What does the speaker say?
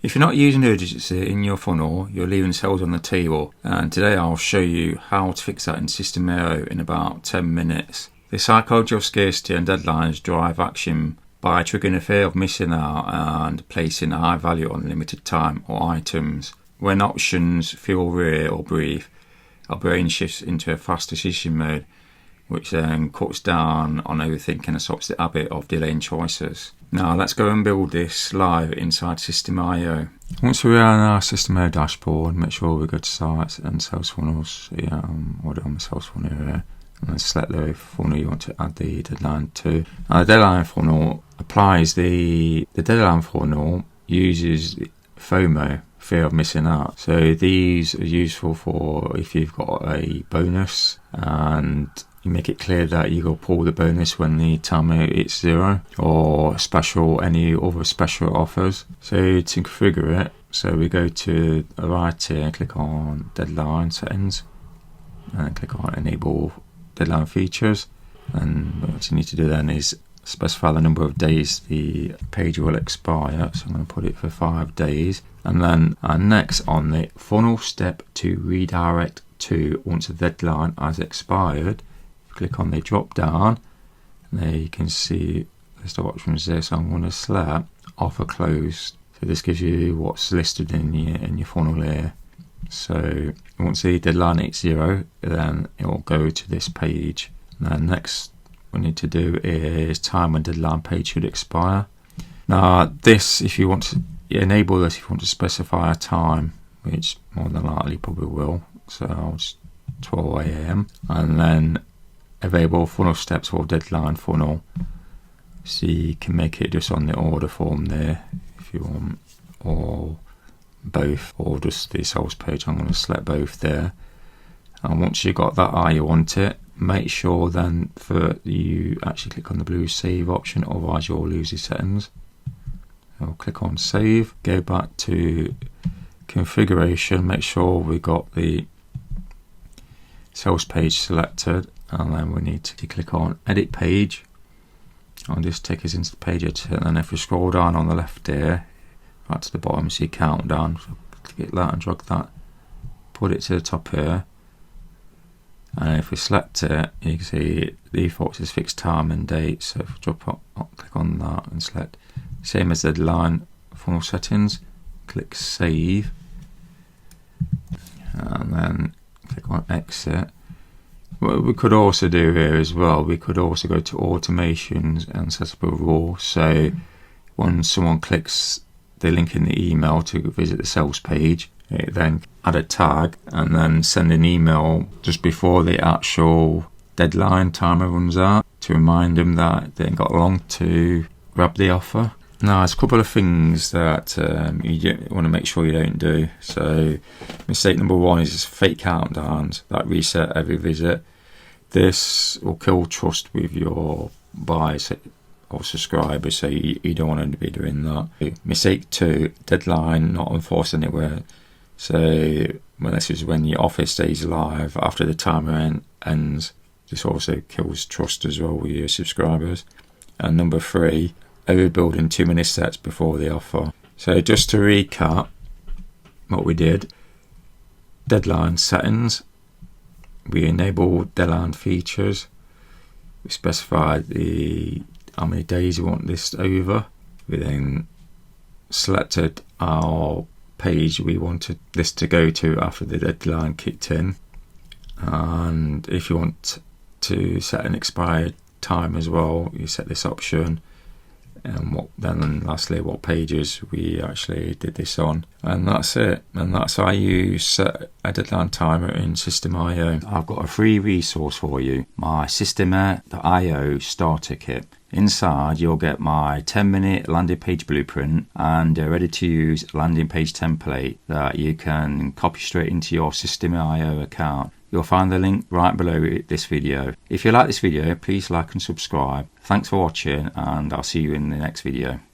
If you're not using urgency in your funnel, you're leaving cells on the table, and today I'll show you how to fix that in System.io in about 10 minutes. The psychology of scarcity and deadlines drive action by triggering a fear of missing out and placing a high value on limited time or items. When options feel rare or brief, our brain shifts into a fast decision mode, which then cuts down on overthinking and stops the habit of delaying choices. Now let's go and build this live inside System.io. Once we're on our System.io dashboard, make sure we go to sites and sales funnels. Order on the sales funnel here, and then select the funnel you want to add the deadline to. Now the deadline funnel applies the deadline funnel uses FOMO, fear of missing out. So these are useful for if you've got a bonus and you make it clear that you go pull the bonus when the timer hits 0, or any other special offers. So to configure it, so we go to the right here and click on deadline settings, and then click on enable deadline features. And what you need to do then is specify the number of days the page will expire. So I'm going to put it for 5 days. And then next on the funnel step to redirect to once the deadline has expired, click on the drop down, and there you can see the list of options there. So I'm going to select offer closed. So this gives you what's listed in your funnel here. So once the deadline hits 0, then it will go to this page. And then next we need to do is time when deadline page should expire. Now this, if you want to enable this, if you want to specify a time, which more than likely probably will, so I'll just 12 AM, and then available funnel steps or deadline funnel. So you can make it just on the order form there if you want, or both, or just the sales page. I'm going to select both there. And once you got that how you want it, make sure then you actually click on the blue save option, otherwise you'll lose your settings. I'll click on save, go back to configuration, make sure we got the sales page selected, and then we need to click on edit page, and just take us into the page editor. And then if we scroll down on the left here, right to the bottom, you see countdown. So click that and drag that, put it to the top here, and if we select it, you can see the default is fixed time and date. So if we click on that and select same as the deadline funnel settings, click save, and then click on exit. What we could also do here as well, we could also go to automations and set up a rule. So when someone clicks the link in the email to visit the sales page, it then add a tag and then send an email just before the actual deadline timer runs out to remind them that they ain't got long to grab the offer. Now there's a couple of things that you want to make sure you don't do. So mistake number 1 is fake countdowns that reset every visit. This will kill trust with your buyers or subscribers, so you don't want to be doing that. Mistake 2, deadline not enforced anywhere. So this is when your offer stays live after the timer ends. This also kills trust as well with your subscribers. And number 3, overbuilding too many sets before the offer. So just to recap what we did: deadline settings, we enabled deadline features, we specified how many days we want this over, we then selected our page we wanted this to go to after the deadline kicked in, and if you want to set an expired time as well, you set this option. And then lastly, what pages we actually did this on, and that's it. And that's how you set a deadline timer in System.io. I've got a free resource for you, my System.io starter kit. Inside you'll get my 10-minute landing page blueprint and a ready to use landing page template that you can copy straight into your System.io account. You'll find the link right below this video. If you like this video, please like and subscribe. Thanks for watching, and I'll see you in the next video.